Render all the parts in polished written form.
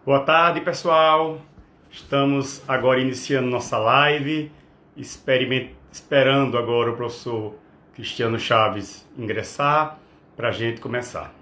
Boa tarde, pessoal. Estamos agora iniciando nossa live, esperando agora o professor Cristiano Chaves ingressar para a gente começar.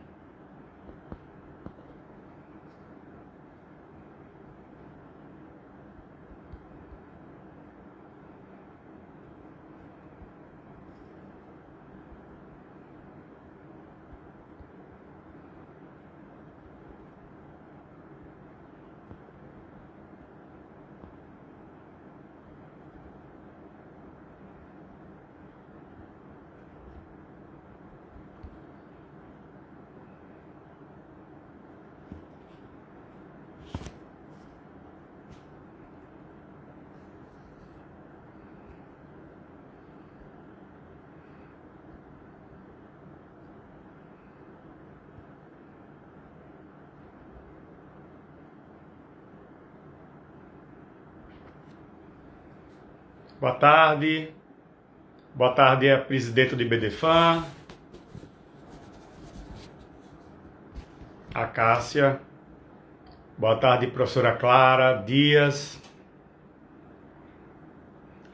Boa tarde. Boa tarde a presidente do IBDFAN, a Cássia. Boa tarde, professora Clara Dias.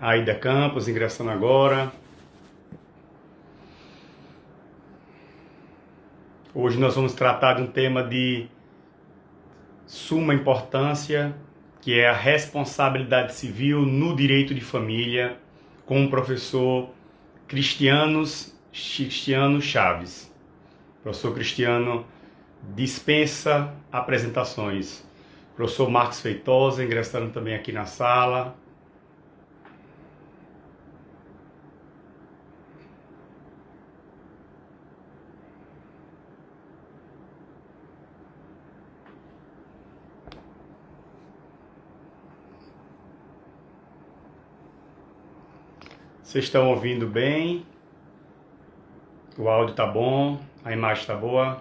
A Aida Campos ingressando agora. Hoje nós vamos tratar de um tema de suma importância, que é a responsabilidade civil no direito de família, com o professor Cristiano Chaves. O professor Cristiano dispensa apresentações. O professor Marcos Feitosa ingressando também aqui na sala. Vocês estão ouvindo bem? O áudio tá bom? A imagem tá boa?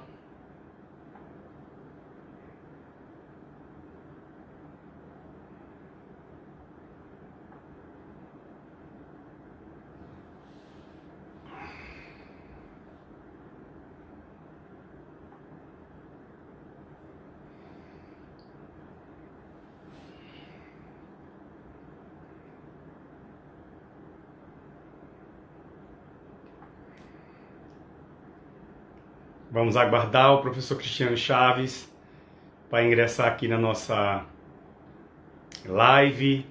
Vamos aguardar o professor Cristiano Chaves para ingressar aqui na nossa live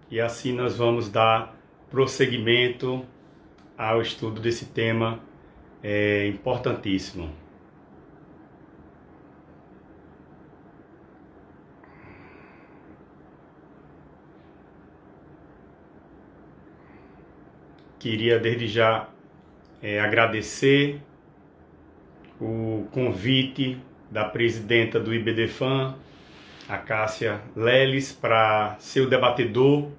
e assim nós vamos dar prosseguimento ao estudo desse tema importantíssimo. Queria desde já agradecer o convite da presidenta do IBDFAN, a Cássia Leles, para ser o debatedor,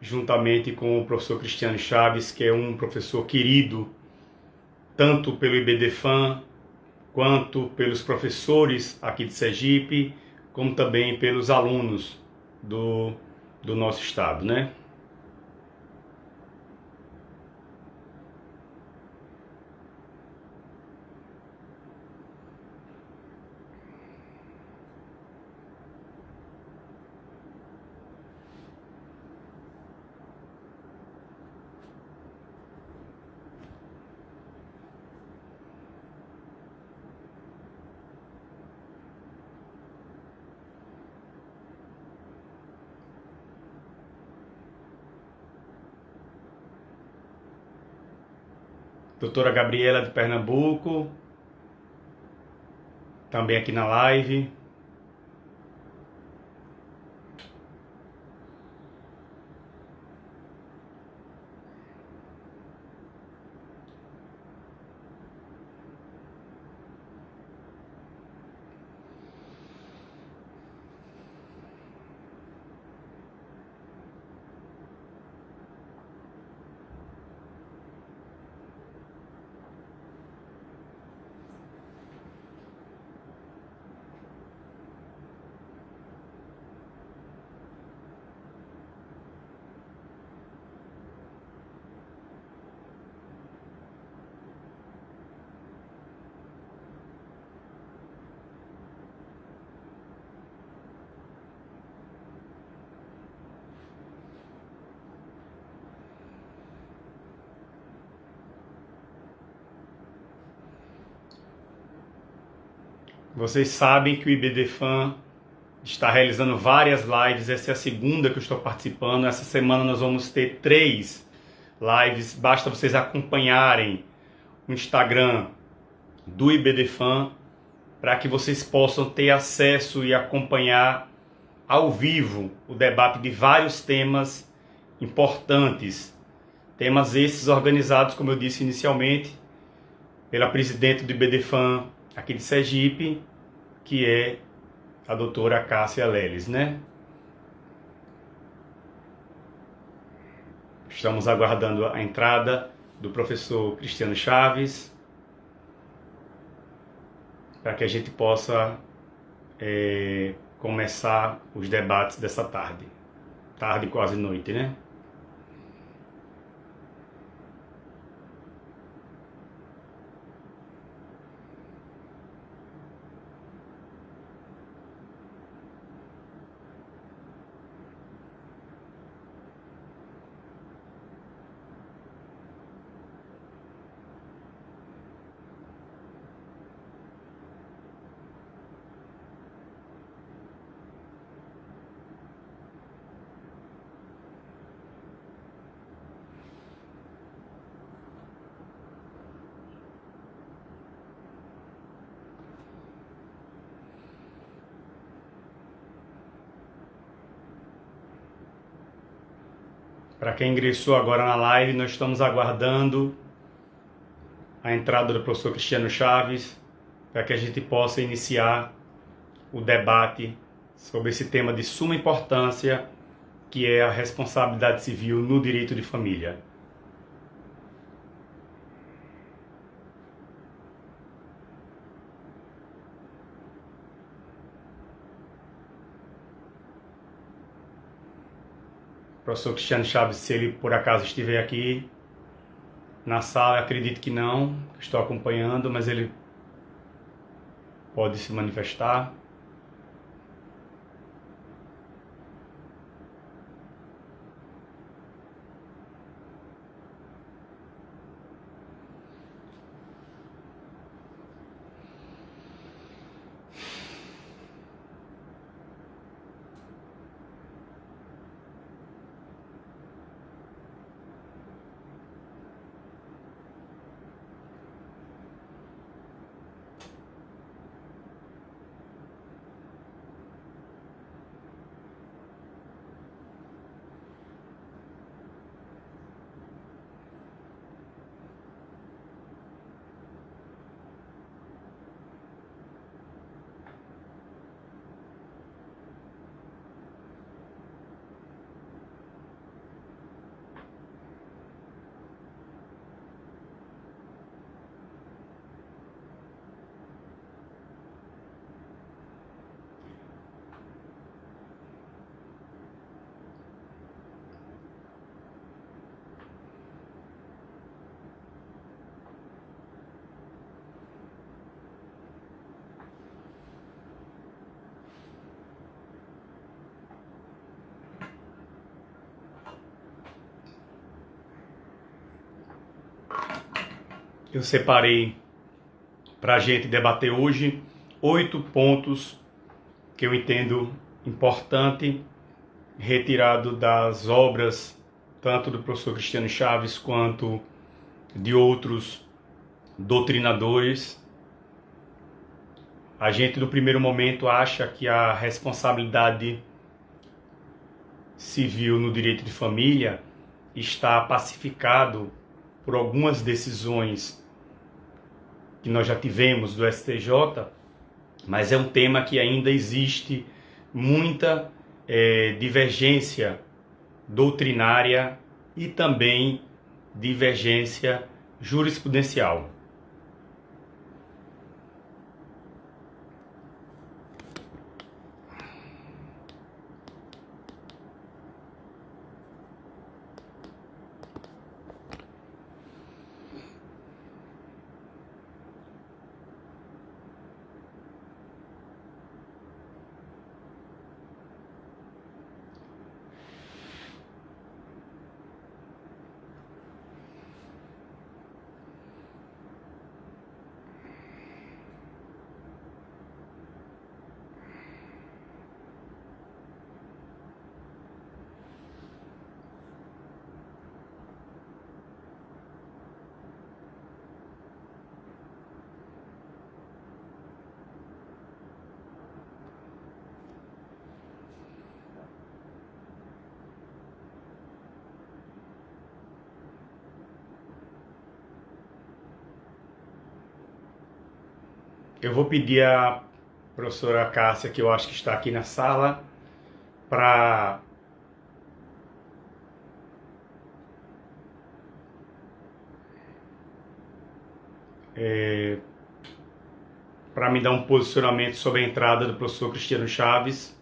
juntamente com o professor Cristiano Chaves, que é um professor querido, tanto pelo IBDFAN, quanto pelos professores aqui de Sergipe, como também pelos alunos do nosso estado, né? Doutora Gabriela de Pernambuco, também aqui na live. Vocês sabem que o IBDFAN está realizando várias lives, essa é a segunda que eu estou participando. Essa semana nós vamos ter 3 lives, basta vocês acompanharem o Instagram do IBDFAN para que vocês possam ter acesso e acompanhar ao vivo o debate de vários temas importantes. Temas esses organizados, como eu disse inicialmente, pela presidente do IBDFAN aqui de Sergipe, que é a doutora Cássia Leles, né? Estamos aguardando a entrada do professor Cristiano Chaves para que a gente possa começar os debates dessa tarde. Tarde, quase noite, né? Para quem ingressou agora na live, nós estamos aguardando a entrada do professor Cristiano Chaves para que a gente possa iniciar o debate sobre esse tema de suma importância, que é a responsabilidade civil no direito de família. O professor Cristiano Chaves, se ele por acaso estiver aqui na sala, acredito que não, estou acompanhando, mas ele pode se manifestar. Eu separei para a gente debater hoje 8 pontos que eu entendo importante, retirado das obras tanto do professor Cristiano Chaves quanto de outros doutrinadores. A gente no primeiro momento acha que a responsabilidade civil no direito de família está pacificado por algumas decisões que nós já tivemos do STJ, mas é um tema que ainda existe muita divergência doutrinária e também divergência jurisprudencial. eu vou pedir à professora Cássia, que eu acho que está aqui na sala, para me dar um posicionamento sobre a entrada do professor Cristiano Chaves.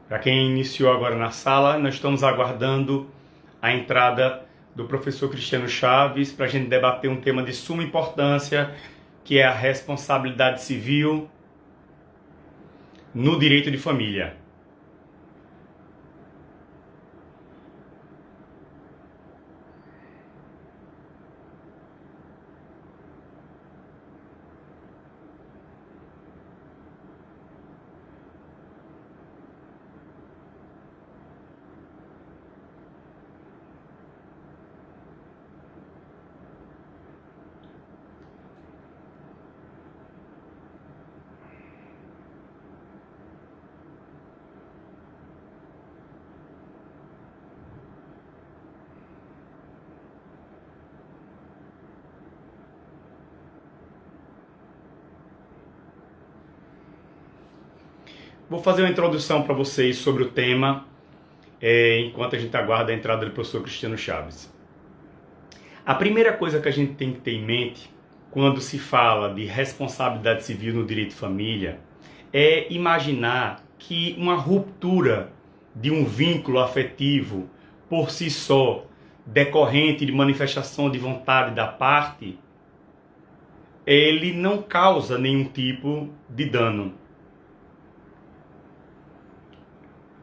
Para quem iniciou agora na sala, nós estamos aguardando a entrada do professor Cristiano Chaves para a gente debater um tema de suma importância, que é a responsabilidade civil no direito de família. Vou fazer uma introdução para vocês sobre o tema, enquanto a gente aguarda a entrada do professor Cristiano Chaves. A primeira coisa que a gente tem que ter em mente, quando se fala de responsabilidade civil no direito de família, é imaginar que uma ruptura de um vínculo afetivo por si só, decorrente de manifestação de vontade da parte, ele não causa nenhum tipo de dano.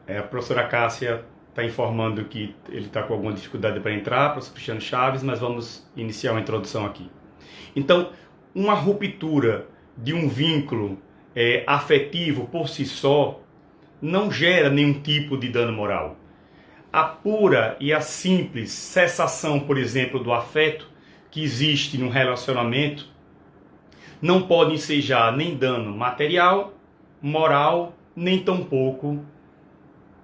A professora Cássia está informando que ele está com alguma dificuldade para entrar, professor Cristiano Chaves, mas vamos iniciar uma introdução aqui. Então, uma ruptura de um vínculo afetivo por si só não gera nenhum tipo de dano moral. A pura e a simples cessação, por exemplo, do afeto que existe num relacionamento não pode ensejar nem dano material, moral, nem tampouco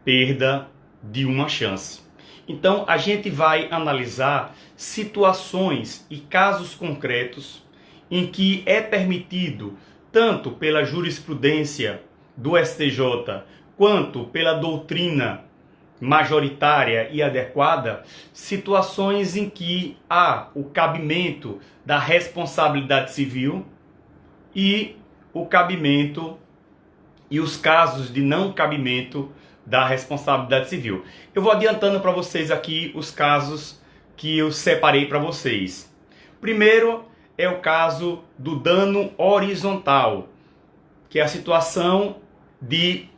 perda de uma chance. Então, a gente vai analisar situações e casos concretos em que é permitido, tanto pela jurisprudência do STJ, quanto pela doutrina majoritária e adequada, situações em que há o cabimento da responsabilidade civil e o cabimento e os casos de não cabimento da responsabilidade civil. Eu vou adiantando para vocês aqui os casos que eu separei para vocês. Primeiro é o caso do dano horizontal, que é a situação de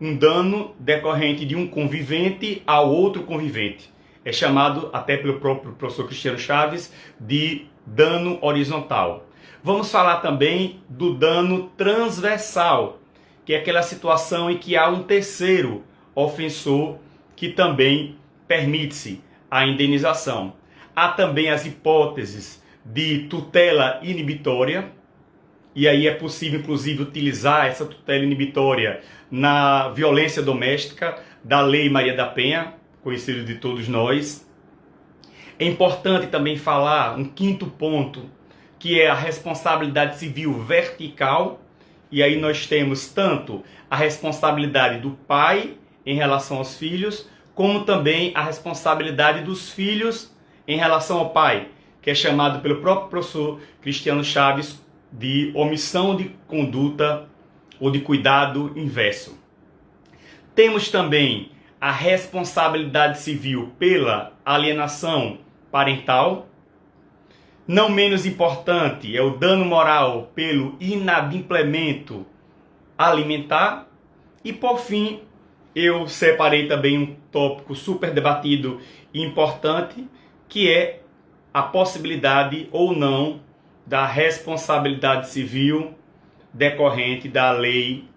um dano decorrente de um convivente ao outro convivente. É chamado, até pelo próprio professor Cristiano Chaves, de dano horizontal. Vamos falar também do dano transversal, que é aquela situação em que há um terceiro ofensor que também permite-se a indenização. Há também as hipóteses de tutela inibitória, e aí é possível inclusive utilizar essa tutela inibitória na violência doméstica da Lei Maria da Penha, conhecido de todos nós. É importante também falar um quinto ponto, que é a responsabilidade civil vertical. E aí nós temos tanto a responsabilidade do pai em relação aos filhos, como também a responsabilidade dos filhos em relação ao pai, que é chamado pelo próprio professor Cristiano Chaves de omissão de conduta ou de cuidado inverso. Temos também a responsabilidade civil pela alienação parental. Não menos importante é o dano moral pelo inadimplemento alimentar. E por fim, eu separei também um tópico super debatido e importante, que é a possibilidade ou não da responsabilidade civil decorrente da lei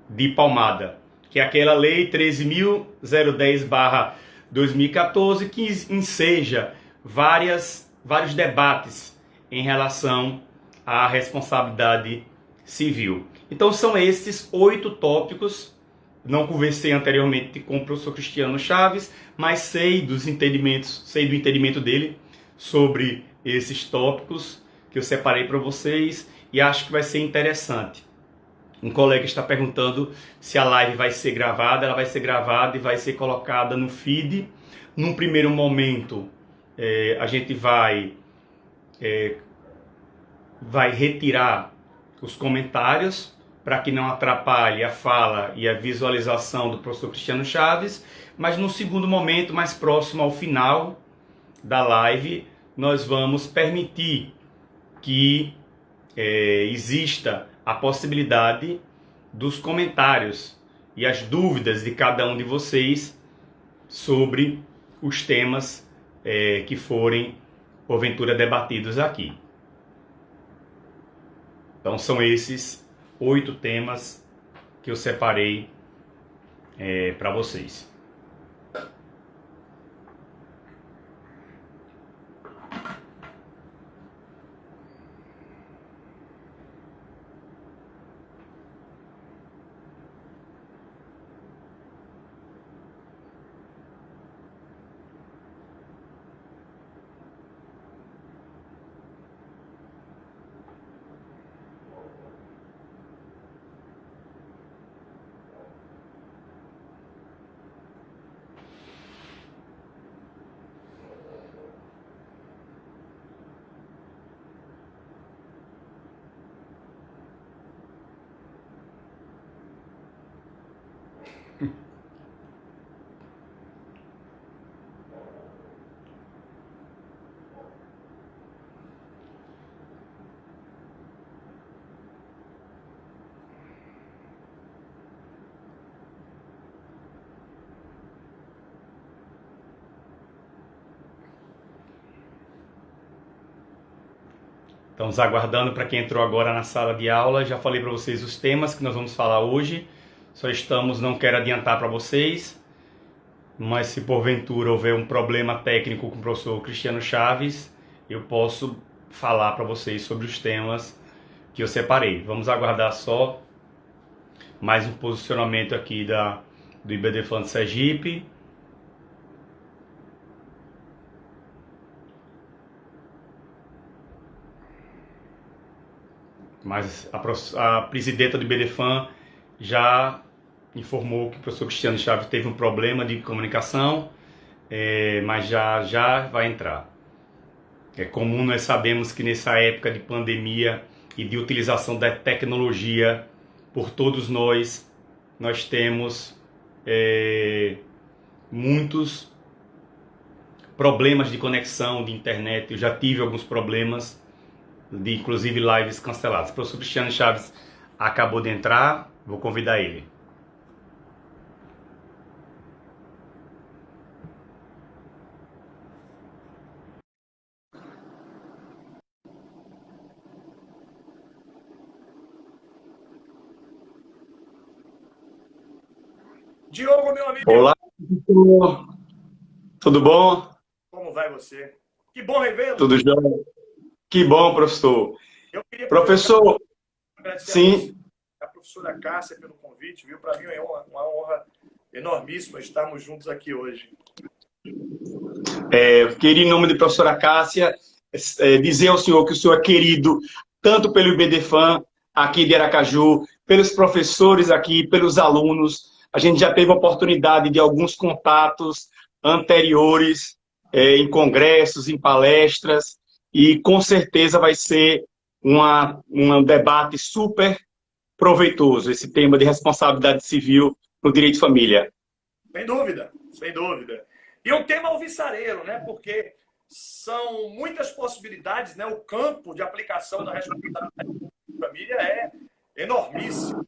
de Palmada, que é aquela lei 13.010/2014, que enseja vários debates em relação à responsabilidade civil. Então são esses 8 tópicos. Não conversei anteriormente com o professor Cristiano Chaves, mas sei do entendimento dele sobre esses tópicos que eu separei para vocês e acho que vai ser interessante. Um colega está perguntando se a live vai ser gravada. Ela vai ser gravada e vai ser colocada no feed. Num primeiro momento, a gente vai retirar os comentários para que não atrapalhe a fala e a visualização do professor Cristiano Chaves, mas no segundo momento, mais próximo ao final da live, nós vamos permitir que exista a possibilidade dos comentários e as dúvidas de cada um de vocês sobre os temas que forem, porventura, debatidos aqui. Então são esses 8 temas que eu separei para vocês. Estamos aguardando para quem entrou agora na sala de aula. Já falei para vocês os temas que nós vamos falar hoje. Não quero adiantar para vocês, mas se porventura houver um problema técnico com o professor Cristiano Chaves, eu posso falar para vocês sobre os temas que eu separei. Vamos aguardar só mais um posicionamento aqui do IBDFAN de Sergipe. Mas a presidenta do IBDFAN já informou que o professor Cristiano Chaves teve um problema de comunicação, mas já vai entrar. É comum, nós sabemos que nessa época de pandemia e de utilização da tecnologia por todos nós temos muitos problemas de conexão, de internet. Eu já tive alguns problemas, inclusive lives canceladas. O professor Cristiano Chaves acabou de entrar, vou convidar ele. Diogo, meu amigo. Olá, tudo bom? Como vai você? Que bom revê-lo. Tudo jóia. Que bom, professor. Eu queria Professor, sim. A professora Cássia pelo convite, viu? Para mim é uma honra enormíssima estarmos juntos aqui hoje. Eu queria, em nome da professora Cássia, dizer ao senhor que o senhor é querido tanto pelo IBDFAN aqui de Aracaju, pelos professores aqui, pelos alunos. A gente já teve a oportunidade de alguns contatos anteriores em congressos, em palestras, e com certeza vai ser um debate super proveitoso, esse tema de responsabilidade civil no direito de família. Sem dúvida, sem dúvida. E um tema alvissareiro, né? Porque são muitas possibilidades, né? O campo de aplicação da responsabilidade da família é enormíssimo.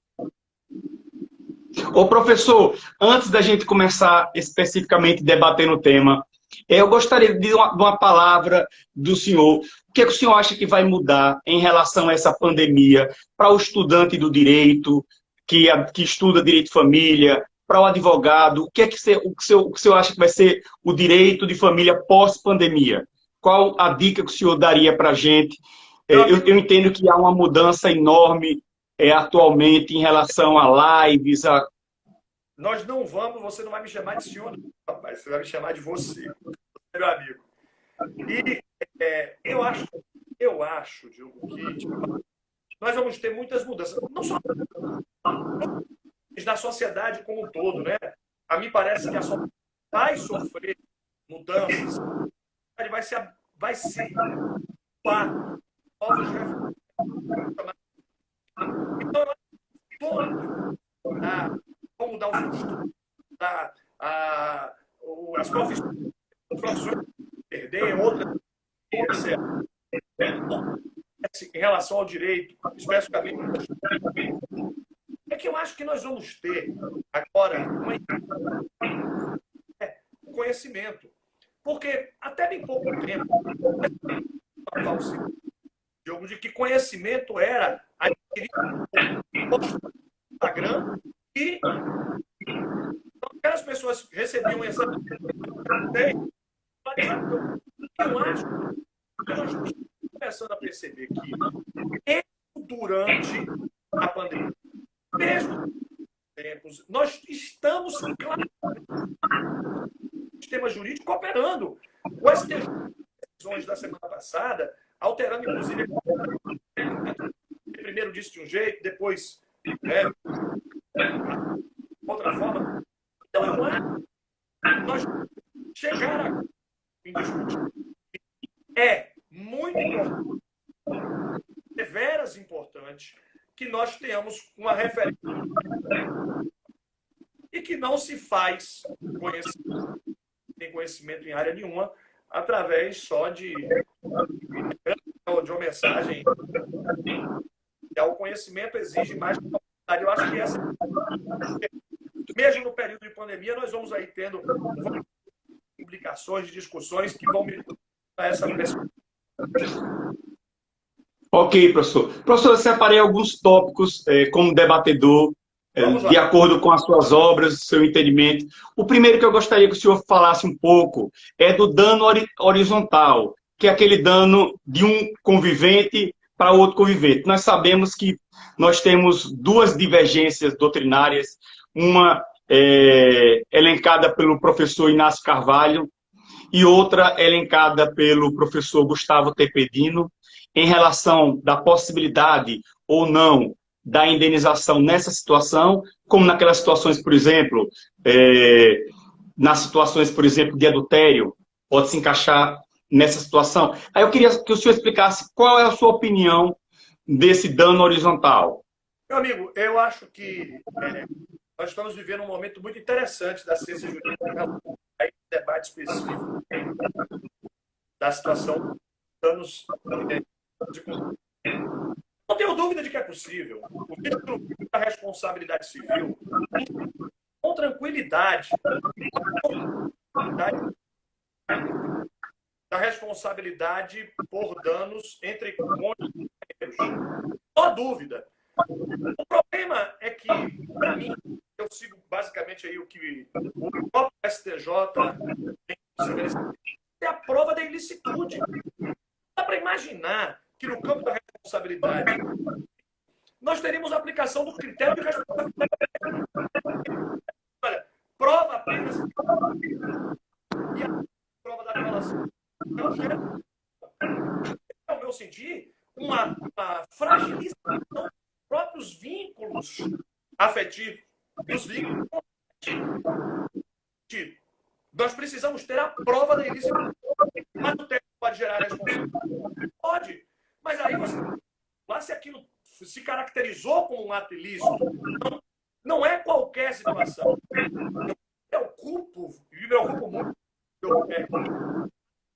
Ô, professor, antes da gente começar especificamente debatendo o tema, eu gostaria de uma palavra do senhor. O que é que o senhor acha que vai mudar em relação a essa pandemia para o estudante do direito, que estuda direito de família, para o advogado? O que é que o senhor acha que vai ser o direito de família pós-pandemia? Qual a dica que o senhor daria para a gente? Eu entendo que há uma mudança enorme atualmente em relação a lives, Nós não vamos, você não vai me chamar de senhor, não, rapaz, você vai me chamar de você, meu amigo. E eu acho, Diogo, que nós vamos ter muitas mudanças, não só na sociedade como um todo, né? A mim parece que a sociedade vai sofrer mudanças, vai se novos reformas. Então, todos vão mudar os costumes, as profissões perder, outras em relação ao direito, especificamente, é que eu acho que nós vamos ter agora um conhecimento. Porque até bem pouco tempo, Diogo, de que conhecimento era adquirido no Instagram e aquelas pessoas recebiam essa eu acho que nós estamos começando a perceber que mesmo durante a pandemia, mesmo tempos, nós estamos no sistema jurídico operando. O STJ, decisões da semana passada, alterando inclusive primeiro disse de um jeito, depois outra forma. Então eu acho que nós chegar a discutir é muito importante, deveras importante, que nós tenhamos uma referência e que não se faz conhecimento em área nenhuma através só de uma mensagem. O conhecimento exige mais capacidade. Eu acho que essa, mesmo no período de pandemia, nós vamos aí tendo publicações, discussões que vão me dar essa pressão. Ok, professor. Professor, eu separei alguns tópicos como debatedor, de acordo com as suas obras, seu entendimento. O primeiro que eu gostaria que o senhor falasse um pouco é do dano horizontal, que é aquele dano de um convivente para outro convivente. Nós sabemos que nós temos duas divergências doutrinárias, uma elencada pelo professor Inácio Carvalho e outra elencada pelo professor Gustavo Tepedino, em relação da possibilidade ou não da indenização nessa situação, como naquelas situações, por exemplo, nas situações, por exemplo, de adultério, pode se encaixar nessa situação. Aí eu queria que o senhor explicasse qual é a sua opinião desse dano horizontal. Meu amigo, eu acho que nós estamos vivendo um momento muito interessante da ciência jurídica, aí um debate específico da situação danos de não tenho dúvida de que é possível. O título da responsabilidade civil, com tranquilidade, da responsabilidade por danos entre cônjuges. Não há dúvida. O problema é que, para mim, eu sigo basicamente aí o que o próprio STJ é a prova da ilicitude. Dá para imaginar que no campo da responsabilidade nós teríamos a aplicação do critério de responsabilidade. Olha, prova apenas e a prova da violação. É o meu sentir, uma fragilização dos próprios vínculos afetivos, dos vínculos. Nós precisamos ter a prova da ilicitude. Mas o texto pode gerar responsabilidade? Pode. Mas aí você lá se aquilo se caracterizou como um ato ilícito. Não é qualquer situação. É o preocupa muito,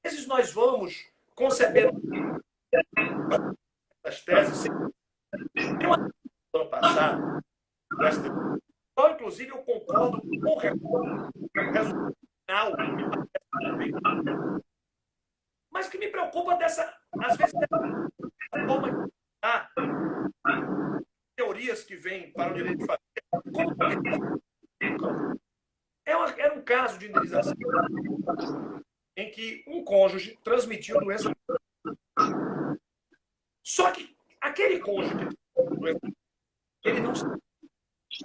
às vezes nós vamos concebendo as teses. Tem uma ano passado, então, inclusive, eu concordo com o resultado final, mas que me preocupa dessa, às vezes, dessa forma de teorias que vêm para o direito de família. Era um caso de indenização em que um cônjuge transmitiu doença. Só que aquele cônjuge que transmitiu doença,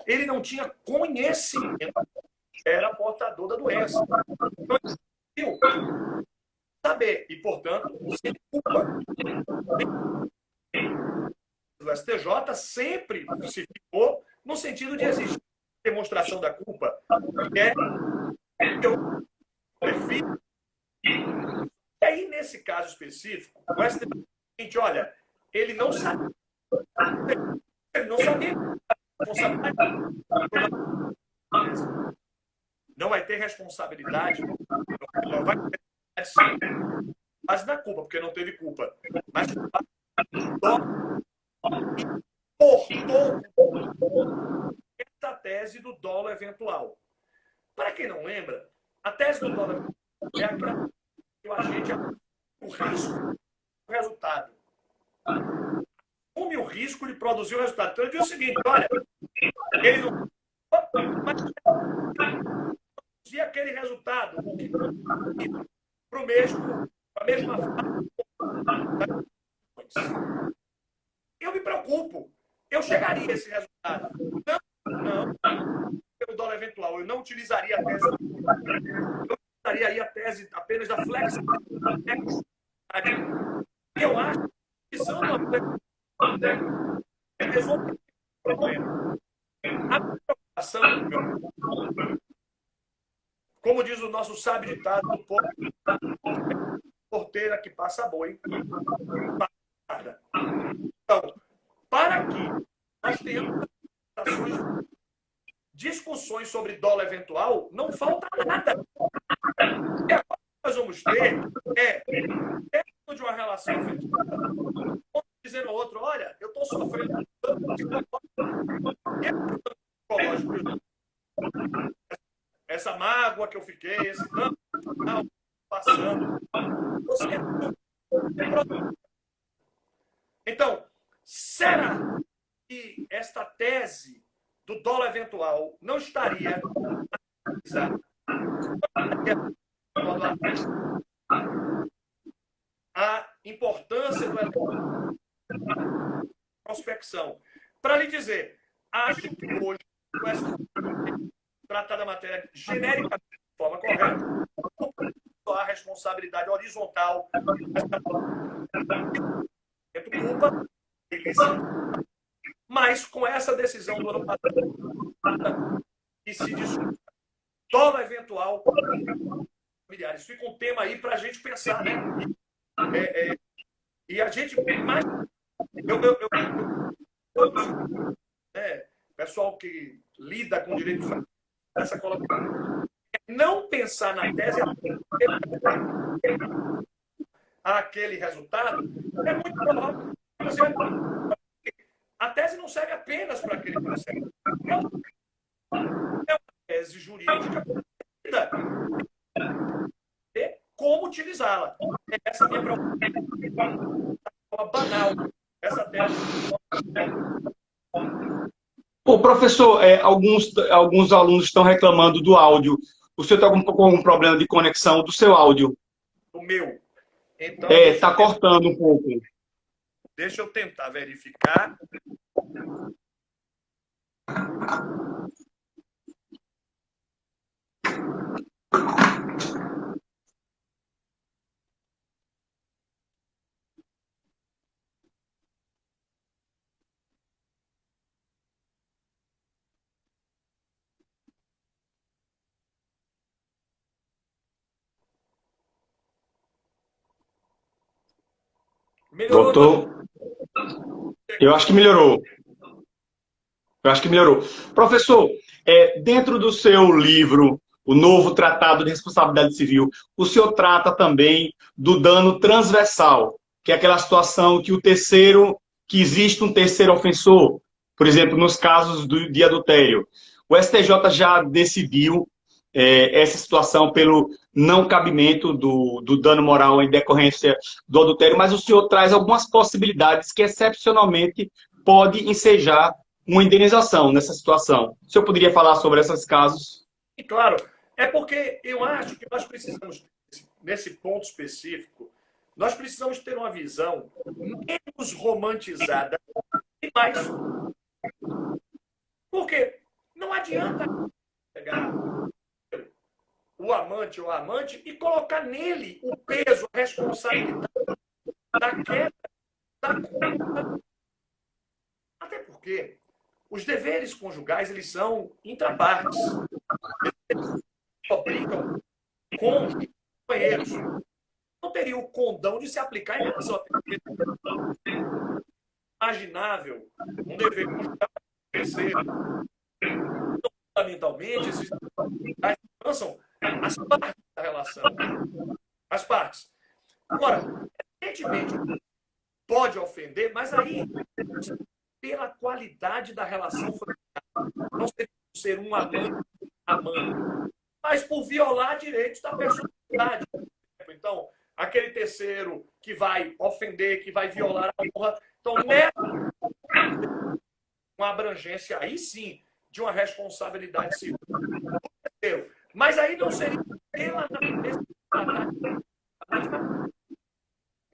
ele não tinha conhecimento, era portador da doença. Então, ele não saber, e, portanto, sem culpa. O STJ sempre se ficou no sentido de existir demonstração da culpa, que é o perfil. E aí, nesse caso específico, o STJ diz o seguinte: olha, ele não sabia não vai ter responsabilidade, não vai ter responsabilidade, mas na culpa, porque não teve culpa. Mas importou essa tese do dolo eventual. Para quem não lembra, a tese do dolo eventual é aquela que o agente o risco do resultado. Como o risco lhe produziu o resultado. Então ele diz o seguinte: olha, ele não produzia aquele resultado para o mesmo, a mesma forma. Eu me preocupo. Eu chegaria a esse resultado. Não, pelo dólar eventual. Eu não utilizaria a tese. Eu utilizaria aí a tese apenas da flexibilidade. Eu acho que são uma flexibilidade resolve o problema. A preocupação, como diz o nosso sábio ditado do povo, porteira que passa boi. Então, para que nós tenhamos discussões sobre dólar eventual, não falta nada. O que nós vamos ter dentro de uma relação afetiva, dizendo ao outro: olha, eu estou sofrendo psicológico. Essa mágoa que eu fiquei, esse dano passando. Então, será que esta tese do dólar eventual não estaria a importância da prospecção? Para lhe dizer, acho que hoje tratar da matéria genericamente de forma correta, a responsabilidade horizontal, culpa, mas com essa decisão do ano passado, que se discute dólar eventual familiares. Fica um tema aí para a gente pensar, né? E a gente mais pessoal que lida com direito de família, essa colocação, não pensar na tese aquele resultado é muito provável. A tese não serve apenas para aquele processo. É uma tese jurídica e como utilizá-la. Essa é a minha preocupação banal. Essa tese. Ô, professor, alguns alunos estão reclamando do áudio. O senhor está com algum problema de conexão do seu áudio? Do meu. Então, está cortando um pouco. Deixa eu tentar verificar. Melhorou? Voltou. Eu acho que melhorou. Professor, dentro do seu livro, o novo Tratado de Responsabilidade Civil, o senhor trata também do dano transversal, que é aquela situação que que existe um terceiro ofensor, por exemplo, nos casos de adultério. O STJ já decidiu essa situação pelo não cabimento do dano moral em decorrência do adultério, mas o senhor traz algumas possibilidades que, excepcionalmente, pode ensejar uma indenização nessa situação. O senhor poderia falar sobre esses casos? E claro, é porque eu acho que nós precisamos, nesse ponto específico, nós precisamos ter uma visão menos romantizada e mais. Porque não adianta pegar o amante ou a amante e colocar nele o peso, a responsabilidade da queda da conta. Até porque os deveres conjugais, eles são intrapartes. Eles aplicam com os companheiros. Não teria o condão de se aplicar em relação a imaginável um dever conjugal terceiro. Então, fundamentalmente, esses deveres alcançam as partes da relação. As partes. Agora, evidentemente, pode ofender, mas aí, pela qualidade da relação familiar, não seria ser um amante, mas por violar direitos da personalidade. Então, aquele terceiro que vai ofender, que vai violar a honra, então, uma abrangência, aí sim, de uma responsabilidade civil. Mas aí não seria pela natureza.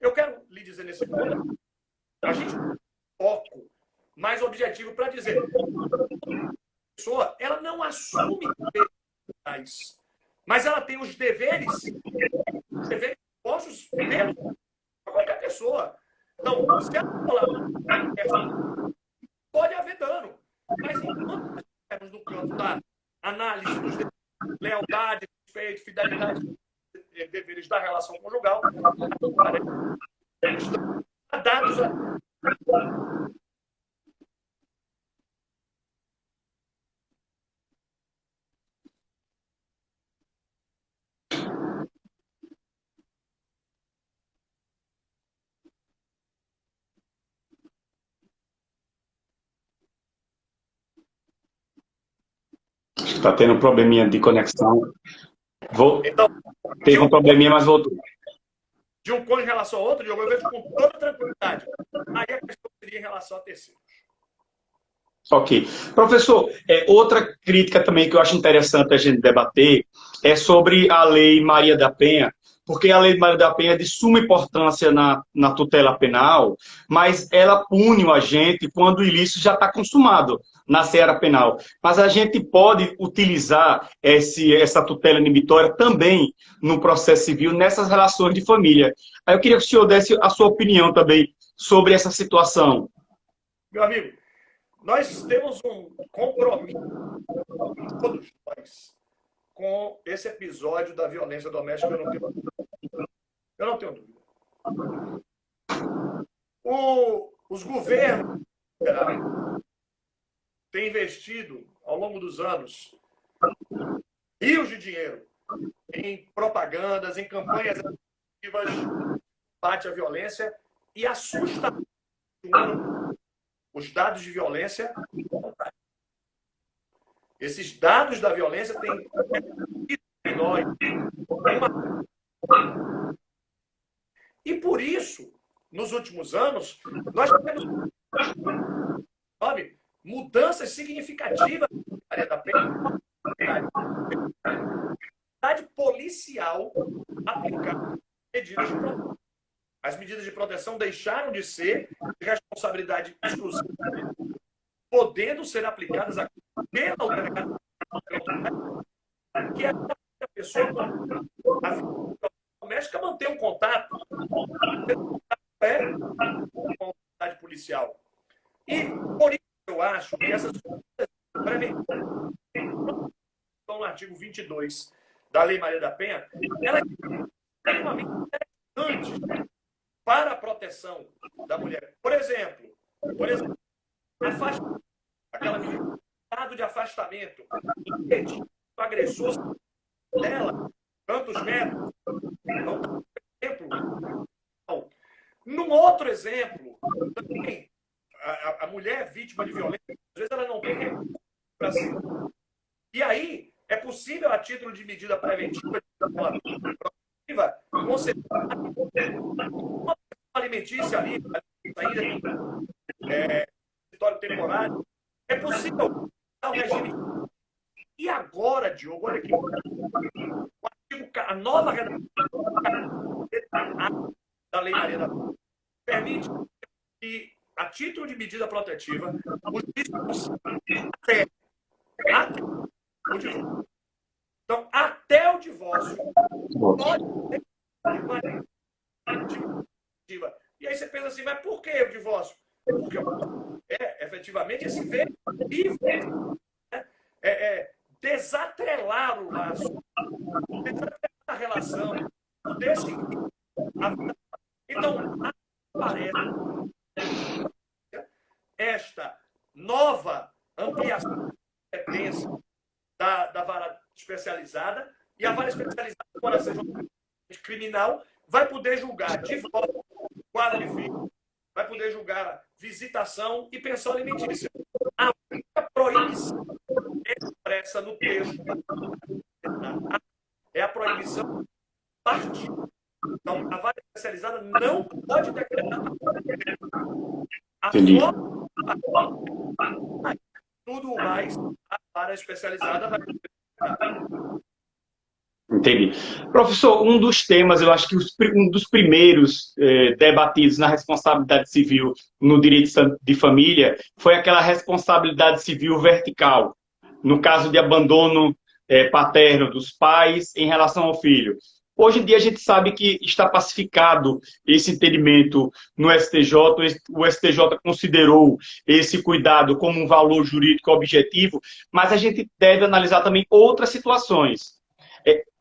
Eu quero lhe dizer nesse ponto, a gente tem um foco mais objetivo para dizer a pessoa, ela não assume deveres, mas ela tem os deveres postos pela qualquer pessoa. Então, se ela falar, pode haver dano, mas enquanto estivermos no campo da análise dos deveres, lealdade, respeito, fidelidade, deveres da relação conjugal, dados a Está tendo um probleminha de conexão. Então, Teve um probleminha, mas voltou. De um cônjuge em relação ao outro, Diogo, eu vejo com toda tranquilidade. Aí a questão seria em relação a terceiros. Ok. Professor, outra crítica também que eu acho interessante a gente debater é sobre a Lei Maria da Penha, porque a Lei Maria da Penha é de suma importância na tutela penal, mas ela pune o agente quando o ilícito já está consumado na seara penal. Mas a gente pode utilizar essa tutela inibitória também no processo civil, nessas relações de família. Aí eu queria que o senhor desse a sua opinião também sobre essa situação. Meu amigo, nós temos um compromisso, todos nós, com esse episódio da violência doméstica. Eu não tenho dúvida. Os governos têm investido, ao longo dos anos, rios de dinheiro em propagandas, em campanhas ativas de combate à violência e assusta os dados de violência. Esses dados da violência têm e por isso, nos últimos anos, nós tivemos mudanças significativas na área da pena, policial aplicada medidas de proteção. As medidas de proteção deixaram de ser de responsabilidade exclusiva, podendo ser aplicadas pela autoridade, que é a pessoa doméstica manter um contato com a autoridade policial. E por isso eu acho que essas estão no artigo 22 da Lei Maria da Penha, ela é extremamente interessante para a proteção da mulher. Por exemplo, aquela medida de afastamento, impedir o agressor dela, tantos metros. Então, dá um exemplo. Num outro exemplo, também, a mulher vítima de violência, às vezes ela não tem recurso para si. E aí, é possível, a título de medida preventiva, conceder uma alimentícia ali, ainda em território temporário, é possível dar um regime. E agora, Diogo, olha aqui, a nova redação da Lei Maria da Penha permite que, a título de medida protetiva, o juiz até o divórcio. Então, até o divórcio pode ser. E aí você pensa assim, mas por que o divórcio? Porque efetivamente esse veio desatrelar o laço, desatrelar a relação, poder seguir a vida. Então, aparece esta nova ampliação de competência da vara especializada, e a vara especializada, quando seja criminal, vai poder julgar divórcio, guarda de filho, vai poder julgar visitação e pensão alimentícia. A única proibição expressa no texto é a proibição de partir. Então, a vara especializada não pode decretar a forma, tudo mais, a vara especializada vai. Entendi. Professor, um dos temas, eu acho que um dos primeiros debatidos na responsabilidade civil no direito de família foi aquela responsabilidade civil vertical, no caso de abandono paterno dos pais em relação ao filho. Hoje em dia a gente sabe que está pacificado esse entendimento no STJ, o STJ considerou esse cuidado como um valor jurídico objetivo, mas a gente deve analisar também outras situações.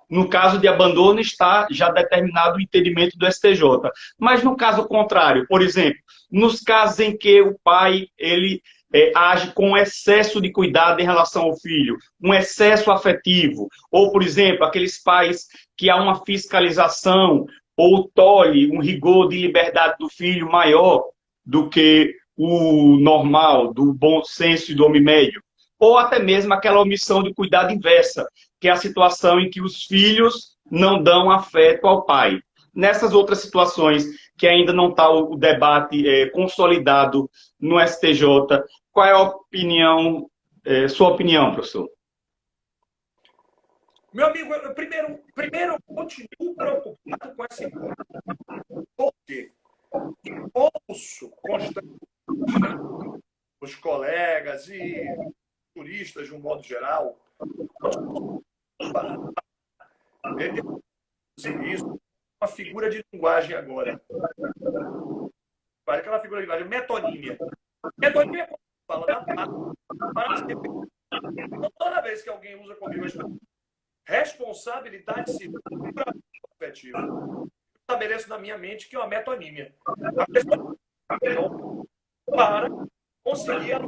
No caso de abandono, está já determinado o entendimento do STJ. Mas no caso contrário, por exemplo, nos casos em que o pai ele age com excesso de cuidado em relação ao filho, um excesso afetivo, ou, por exemplo, aqueles pais que há uma fiscalização ou tolhe um rigor de liberdade do filho maior do que o normal, do bom senso e do homem médio, ou até mesmo aquela omissão de cuidado inversa, que é a situação em que os filhos não dão afeto ao pai. Nessas outras situações que ainda não está o debate consolidado no STJ, qual é a opinião, sua opinião, professor? Meu amigo, primeiro eu continuo preocupado com essa hipótese. Por quê? Ouço constantemente os colegas e turistas, de um modo geral, isso, uma figura de linguagem agora. Aquela figura de linguagem, metonímia. Metonímia é quando fala da parte. Então, toda vez que alguém usa comigo a expressão responsabilidade civil afetiva, eu estabeleço na minha mente que é uma metonímia. A pessoa para conseguir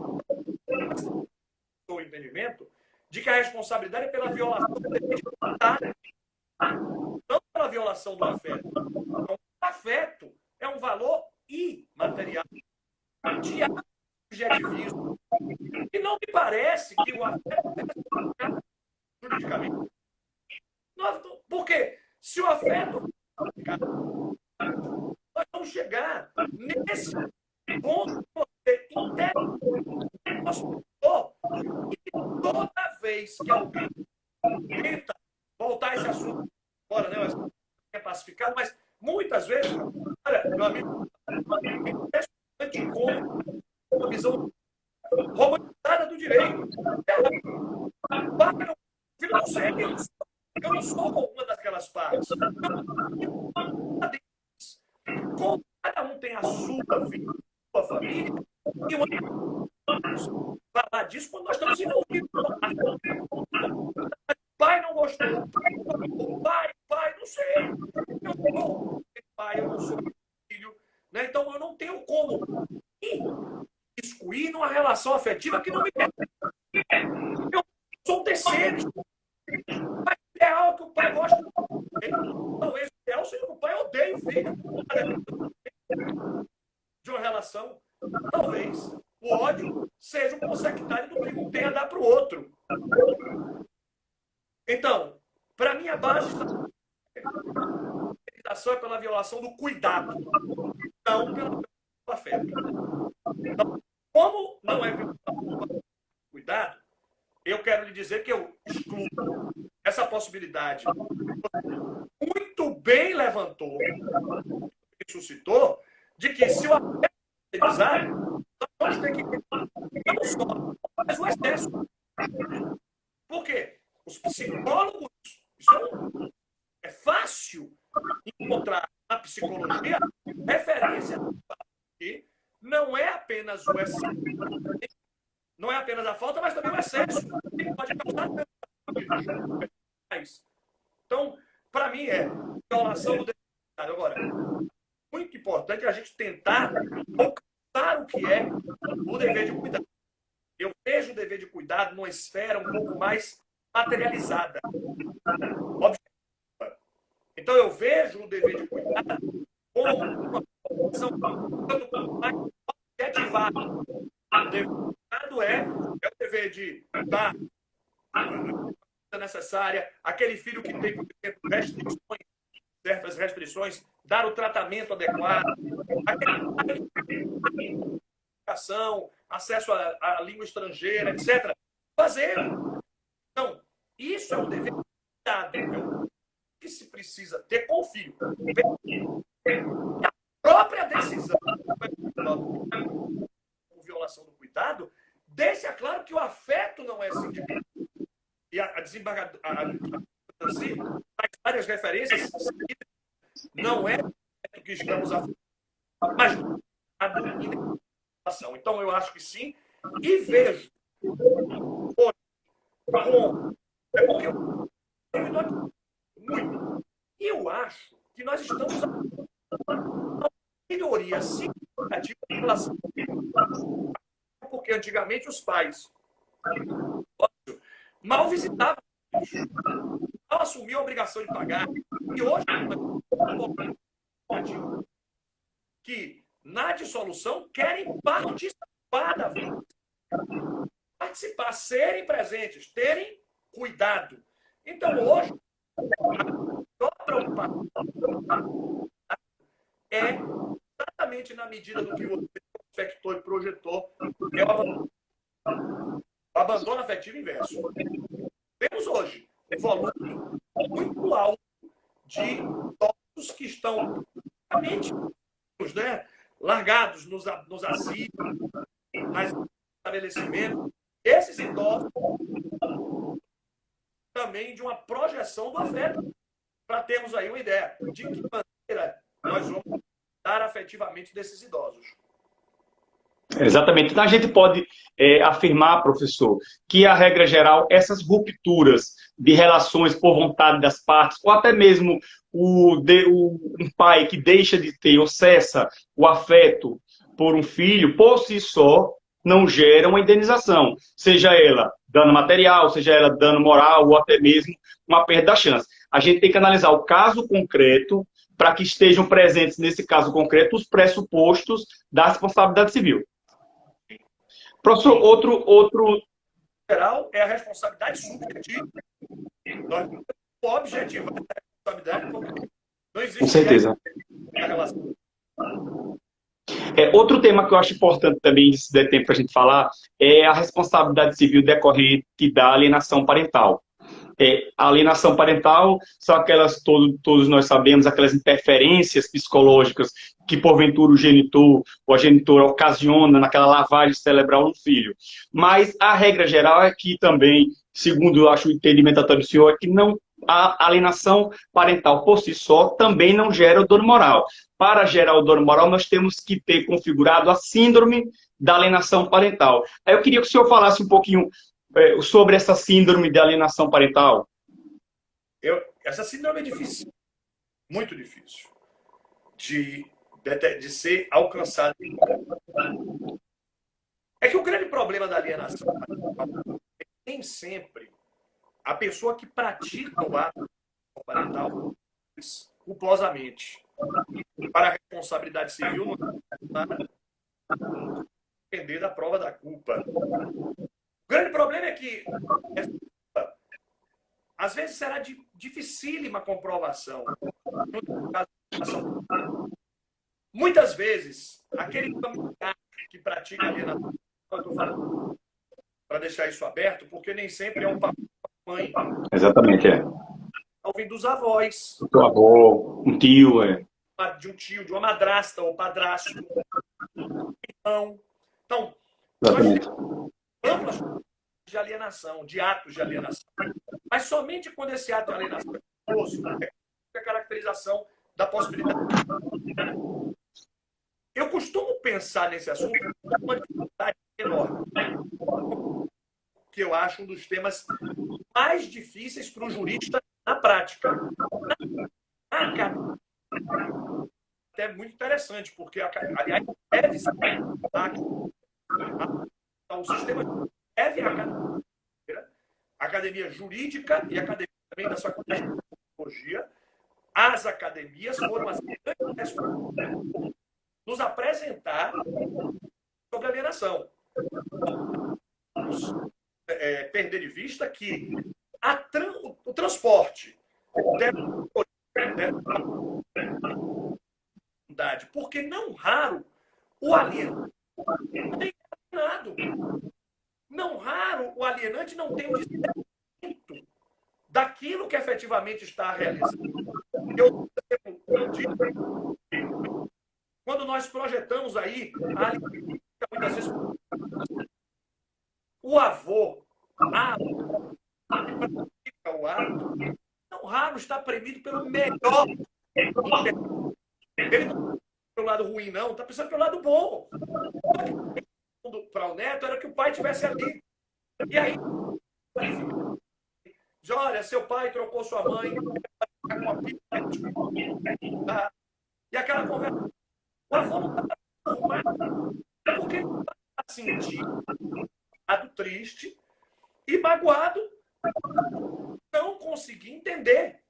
o entendimento de que a responsabilidade é pela violação do dever de vontade, não pela violação do afeto. Então, o afeto é um valor imaterial, de subjetivismo. E não me parece que o afeto é juridicamente. Porque se o afeto, nós vamos chegar nesse ponto que você entende e toda vez que alguém tenta voltar a esse assunto agora, né? É pacificado, mas muitas vezes, olha, meu amigo, é impressionante como uma visão robotizada do direito. Eu não sei, eu não sou uma daquelas partes. Como cada um tem a sua vida, a sua família, e uma falar disso quando nós estamos envolvidos. Pai não gostou. Pai, não sei. Eu não sou pai, eu não sou filho. Né? Então eu não tenho como excluir numa relação afetiva que não me pertence. Eu sou um terceiro. Mas é algo que gosta dele. Talvez o ideal seja que o pai odeie o filho. De uma relação, talvez o ódio seja um consectário do que um tem a dar para o outro. Então, para mim, a base é pela violação do cuidado, não pelo afeto. Então, como não é pelo cuidado, eu quero lhe dizer que eu excluo essa possibilidade. Muito bem levantou, suscitou, de que se o afeto é utilizado, nós vamos ter que não só, mas o excesso. Por quê? Os psicólogos, é fácil encontrar na psicologia referência que não é apenas o excesso, não é apenas a falta, mas também o excesso, que pode causar. Então, para mim, é violação do dever de cuidado. Agora, muito importante a gente tentar alcançar o que é o dever de cuidado. Eu vejo o dever de cuidado numa esfera um pouco mais materializada. Objetiva. Então, eu vejo o dever de cuidado como uma situação mais objetivada. O dever de cuidado é o dever de dar a necessária, aquele filho que tem, por exemplo, restrições, certas restrições, dar o tratamento adequado, educação, acesso à língua estrangeira, etc. Fazer. Então, isso é um dever de cuidado, é um que se precisa ter com o filho. A própria decisão por violação do cuidado deixa claro que o afeto não é sindicado. E a desembargadora faz várias referências, não é o que estamos a mas a identificação. Então, eu acho que sim, e vejo hoje, é porque eu muito. E eu acho que nós estamos a uma melhoria significativa em relação. Porque antigamente os pais mal visitavam, mal assumiam a obrigação de pagar. E hoje, que na dissolução querem participar da vida. Participar, serem presentes, terem cuidado. Então, hoje, a maior preocupação é exatamente na medida do que você prospectou e projetou, é o abandono afetivo inverso. Temos hoje um volume muito alto de idosos que estão realmente, né, largados nos asilos, nas estabelecimentos. Esses idosos também de uma projeção do afeto, para termos aí uma ideia de que maneira nós vamos cuidar afetivamente desses idosos. Exatamente. Então, a gente pode afirmar, professor, que a regra geral, essas rupturas de relações por vontade das partes, ou até mesmo um pai que deixa de ter ou cessa o afeto por um filho, por si só, não gera uma indenização, seja ela dano material, seja ela dano moral, ou até mesmo uma perda da chance. A gente tem que analisar o caso concreto para que estejam presentes, nesse caso concreto, os pressupostos da responsabilidade civil. Professor, outro... geral é a responsabilidade subjetiva. O objetivo é a responsabilidade porque não existe. Com certeza. Relação. Outro tema que eu acho importante também, se der tempo para a gente falar, é a responsabilidade civil decorrente da alienação parental. A alienação parental são aquelas, todos nós sabemos, aquelas interferências psicológicas que, porventura, o genitor ou a genitora ocasiona naquela lavagem cerebral no filho. Mas a regra geral é que também, segundo eu acho o entendimento até do senhor, é que não, a alienação parental por si só também não gera o dano moral. Para gerar o dano moral, nós temos que ter configurado a síndrome da alienação parental. Aí eu queria que o senhor falasse um pouquinho sobre essa síndrome de alienação parental. Essa síndrome é difícil, muito difícil, de ser alcançada. É que o grande problema da alienação parental é que nem sempre a pessoa que pratica o ato parental culposamente. Para a responsabilidade civil, não depender da prova da culpa. O grande problema é que às vezes será dificílima a comprovação. Muitas vezes, aquele familiar que pratica alienação, eu estou falando para deixar isso aberto, porque nem sempre é um pai ou mãe. Exatamente, é. Ouvindo dos avós. Do avô, um tio, é. De um tio, de uma madrasta ou padrasto. Então, Exatamente. nós temos amplas de alienação, de atos de alienação. Mas somente quando esse ato de alienação é perigoso, é a caracterização da possibilidade. Eu costumo pensar nesse assunto com uma dificuldade enorme, que eu acho um dos temas mais difíceis para o jurista na prática. É muito interessante, porque, aliás, deve ser o sistema deve a academia jurídica e a academia também da faculdade de psicologia. As academias foram as grandes nos apresentar sobre alienação. Vamos perder de vista que o transporte deve porque não raro o alienante tem alienado. Não raro o alienante não tem o discernimento daquilo que efetivamente está realizando. Quando nós projetamos aí a aliança, muitas vezes o avô, a avó, que pratica o ato, não raro está premido pelo melhor. Ele não está pelo lado ruim, não, está pensando pelo lado bom. Para o neto era que o pai estivesse ali. E aí, diz, olha, seu pai trocou sua mãe, e aquela conversa, o avô não está porque ele está sentindo triste e magoado, não conseguir entender,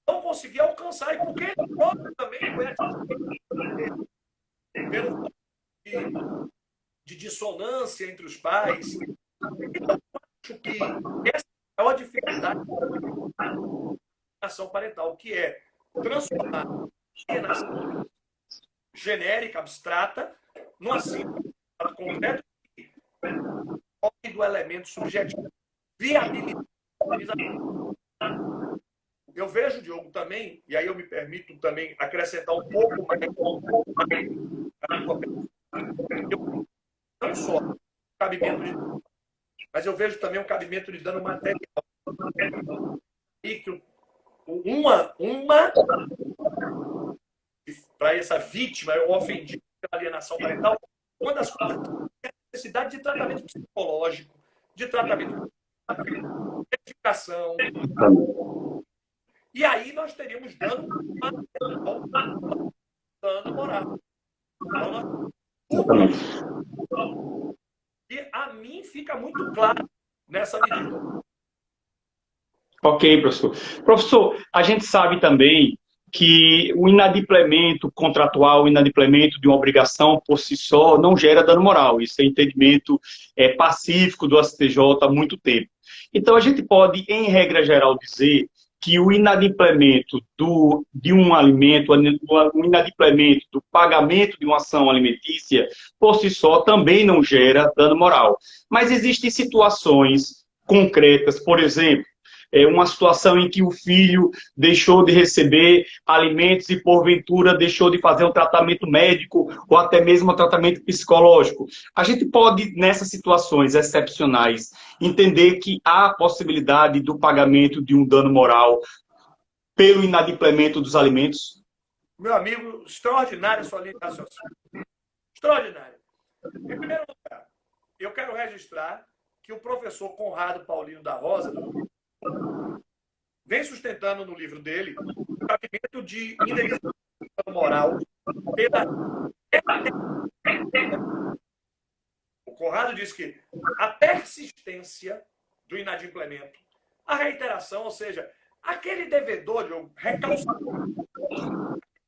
não conseguir alcançar, e porque ele próprio também foi atingido pelo de dissonância entre os pais. Então, eu acho que essa é a dificuldade da alienação parental, que é transformar a alienação genérica, abstrata, numa simples concreto do elemento subjetivo. Viabilidade. Eu vejo, Diogo, também, e aí eu me permito também acrescentar um pouco mais, não só o cabimento de, mas eu vejo também um cabimento de dano material. E que para essa vítima, eu ofendi pela alienação parental, uma das coisas é a necessidade de tratamento psicológico, de tratamento de educação. E aí nós teríamos dano moral. E a mim fica muito claro nessa medida. Ok, professor. Professor, a gente sabe também que o inadimplemento contratual, o inadimplemento de uma obrigação por si só não gera dano moral. Isso é entendimento pacífico do STJ há muito tempo. Então, a gente pode, em regra geral, dizer que o inadimplemento de um alimento, o inadimplemento do pagamento de uma ação alimentícia, por si só, também não gera dano moral. Mas existem situações concretas, por exemplo, uma situação em que o filho deixou de receber alimentos e, porventura, deixou de fazer um tratamento médico ou até mesmo um tratamento psicológico. A gente pode, nessas situações excepcionais, entender que há a possibilidade do pagamento de um dano moral pelo inadimplemento dos alimentos? Meu amigo, extraordinária a sua linha de raciocínio. Extraordinária. Em primeiro lugar, eu quero registrar que o professor Conrado Paulino da Rosa vem sustentando no livro dele o cabimento de indenização moral pela... O Conrado diz que a persistência do inadimplemento, a reiteração, ou seja, Aquele devedor, Diogo, recalcitrante,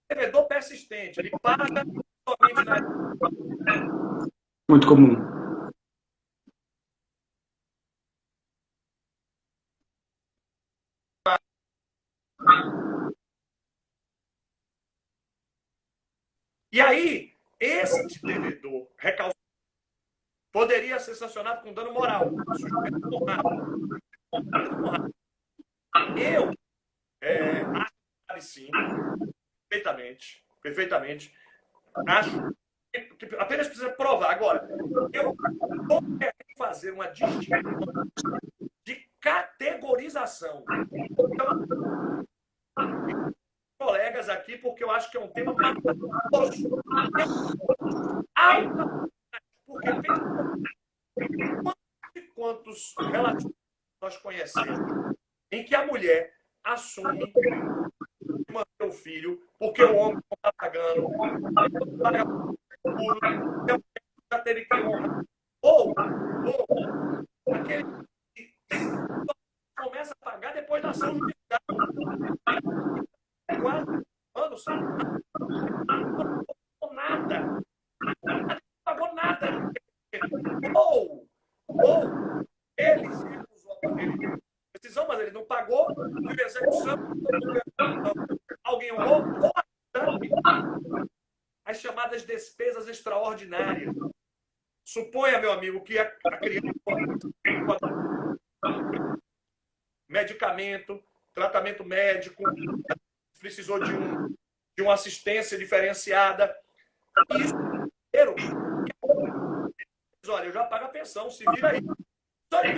devedor persistente, ele paga somente na... Muito comum. E aí, esse devedor recalcitrante poderia ser sancionado com dano moral. Eu acho que sim, perfeitamente. Acho que apenas precisa provar. Agora, eu vou fazer uma distinção de categorização. Então, colegas aqui, porque eu acho que é um tema maravilhoso. Porque quantos relatos nós conhecemos em que a mulher assume manter o filho porque o homem não está pagando, já teve que honrar. Ou aquele que começa a pagar depois da ação judicial. 4 anos, não pagou nada. Ou ele usou a decisão, mas ele não pagou, por execução, alguém honrou, ou as chamadas despesas extraordinárias. Suponha, meu amigo, que a criança medicamento, tratamento médico, precisou de uma assistência diferenciada. Isso, olha, eu já pago a pensão, se vira aí. Só que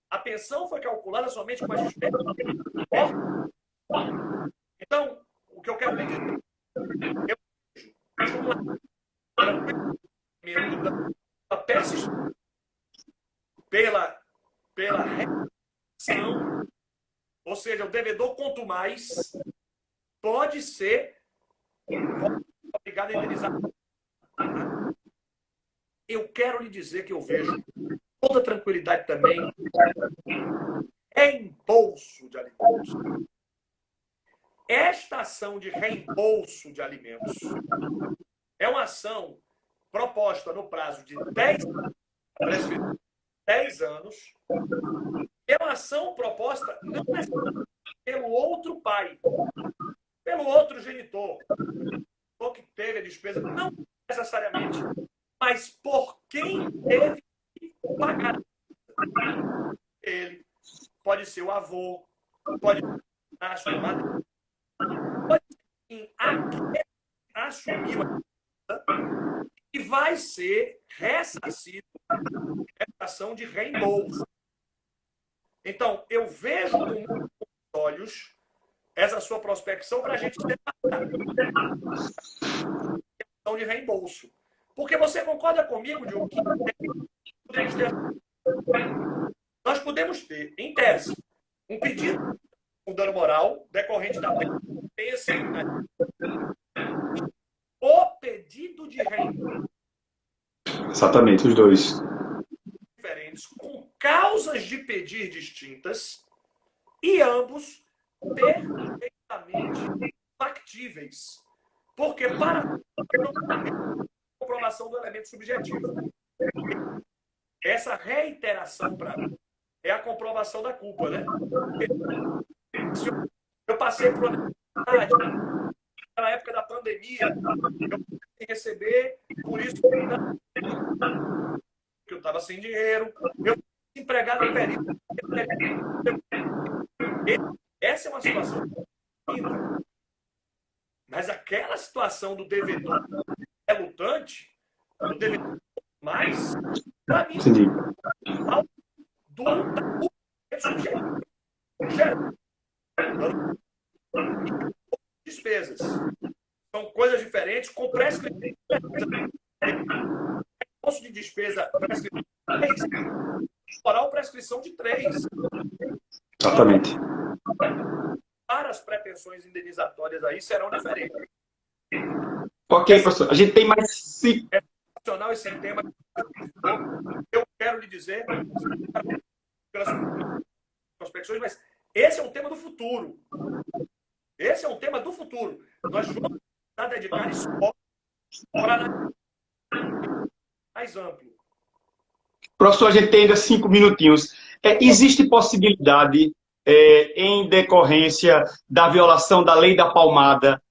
a pensão foi calculada somente com as despesas. Então, o que eu quero dizer, eu persistência pela reação, ou seja, o devedor, quanto mais, pode ser obrigado a indenizar. Eu quero lhe dizer que eu vejo toda tranquilidade também reembolso de alimentos. Esta ação de reembolso de alimentos é uma ação proposta no prazo de 10 anos. É uma ação proposta não pelo outro pai, pelo outro genitor, ou que teve a despesa, não necessariamente, mas por quem teve que pagar. Ele pode ser o avô, pode ser a chamada, pode ser aquele assumiu e vai ser ressarcido essa ação de reembolso. Então, eu vejo com muitos olhos essa sua prospecção para a gente debater de reembolso. Porque você concorda comigo, Diogo, que nós podemos ter, em tese, um pedido com dano moral decorrente da pensa, o pedido de reembolso. Exatamente, os dois. Diferentes, com causas de pedir distintas e ambos perfeitamente factíveis. Porque para a comprovação do elemento subjetivo, essa reiteração para mim é a comprovação da culpa, né? Eu passei por uma necessidade na época da pandemia, eu consegui receber, por isso que eu estava sem dinheiro, eu fui empregado no período. Essa é uma situação linda. Mas aquela situação do devedor relutante, do devedor mais, para mim, do despesas. São coisas diferentes, com prescrição. Imposto de despesa, prescrição de 3. Oral, prescrição de 3. Exatamente. Para as pretensões indenizatórias aí serão diferentes. Ok, professor. A gente tem mais... É nacional esse tema. Eu quero lhe dizer, prospecções, mas esse é um tema do futuro. Esse é um tema do futuro. Nós vamos dedicar esforço para mais amplo. Professor, a gente tem ainda 5 minutinhos. Existe possibilidade, em decorrência da violação da lei da palmada,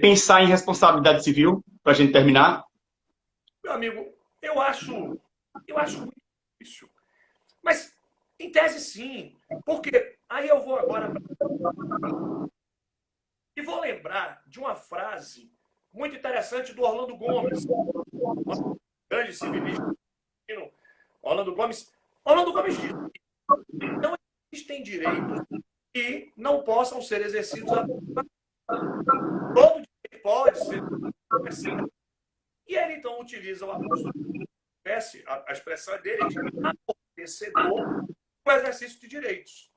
pensar em responsabilidade civil, para a gente terminar? Meu amigo, eu acho muito difícil. Mas, em tese, sim. Porque aí eu vou agora... E vou lembrar de uma frase muito interessante do Orlando Gomes, um grande civilista. Orlando Gomes diz: não existem direitos que não possam ser exercidos. Todo direito pode ser exercido. E ele, então, utiliza o abuso, a expressão dele de amortecedor o exercício de direitos.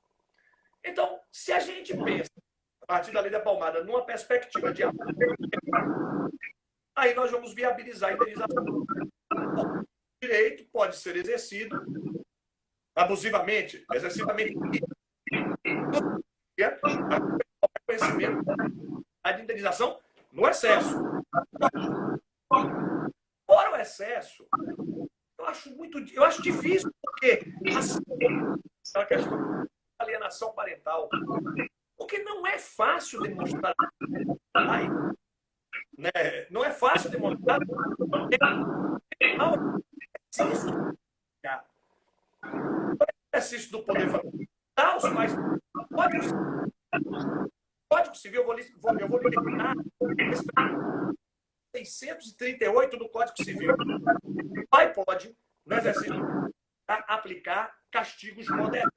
Então, se a gente pensa, a partir da lei da palmada, numa perspectiva de aí nós vamos viabilizar a indenização. O direito pode ser exercido abusivamente, excessivamente. Conhecimento, a indenização no excesso. Fora o excesso, eu acho difícil, porque a questão da alienação parental, porque não é fácil demonstrar, né? Não é fácil demonstrar o exercício do poder familiar, os pais. Código Civil, eu vou limitar 638 do Código Civil. O pai pode, no exercício, aplicar castigos modernos.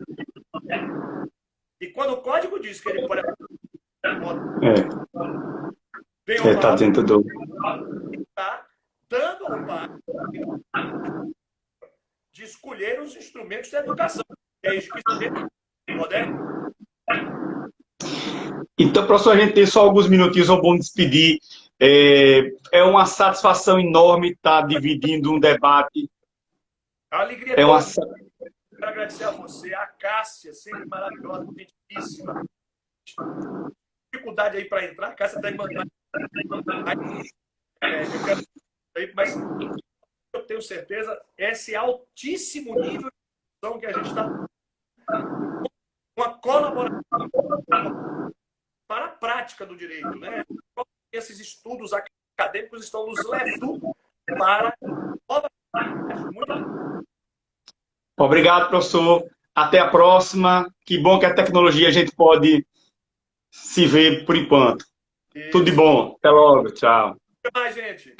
E quando o código diz que ele pode está dentro do... está dando ao pai de escolher os instrumentos de educação. Desde que seja moderno. Então, professor, a gente tem só alguns minutinhos, vamos despedir. É uma satisfação enorme estar dividindo um debate. A alegria é uma... Quero agradecer a você, a Cássia, sempre maravilhosa, gentilíssima. Dificuldade aí para entrar, a Cássia está em mandar. Mas eu tenho certeza, esse altíssimo nível de que a gente está, uma colaboração para a prática do direito, né? Esses estudos acadêmicos estão nos levando para... Obrigado, professor. Até a próxima. Que bom que a tecnologia a gente pode se ver por enquanto. Isso. Tudo de bom. Até logo. Tchau. Até mais, gente.